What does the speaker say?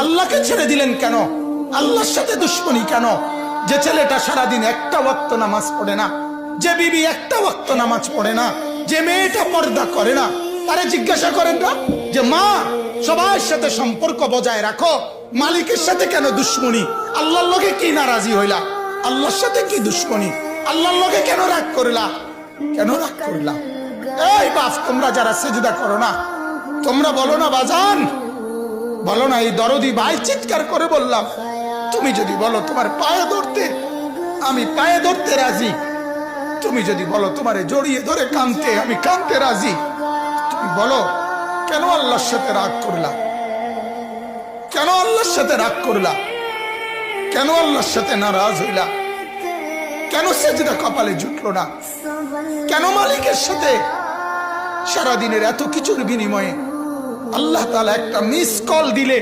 আল্লাহকে ছেড়ে দিলেন কেন? আল্লাহর সাথে দুশ্মনী কেন? যে ছেলেটা সারাদিন একটা ওয়াক্ত নামাজ পড়ে না, যে বিবি একটা ওয়াক্ত নামাজ পড়ে না, যে মেয়েটা পর্দা করে না, তারে জিজ্ঞাসা করেন না যে মা সবার সাথে সম্পর্ক বজায় রাখো, মালিকের সাথে কেন দুশ্মনী? আল্লাহর লগে কি নারাজি হইলা? আল্লাহর সাথে কি দুশ্মনী? আল্লাহর লগে কেন রাগ করলা? কেন রাগ করলা? এই বাপ, তোমরা যারা সেজদা করো না, তোমরা বলো না বাজান, বলো না। এই দরদি ভাই চিৎকার করে বললাম, তুমি যদি বলো তোমার পায়ে ধরতে, আমি পায়ে ধরতে রাজি। তুমি যদি বলো তোমারে জড়িয়ে ধরে কাঁদতে, আমি কাঁদতে রাজি। তুমি বলো কেন আল্লাহর সাথে রাগ করলা? কেন আল্লাহর সাথে রাগ করলা? কেন আল্লাহর সাথে নারাজ হইলা? কেন সেজদা কপালে জুটলো না? কেন মালিকের সাথে সারাদিনের এত কিছুর বিনিময়ে আল্লাহ তাআলা একটা মিস কল দিলে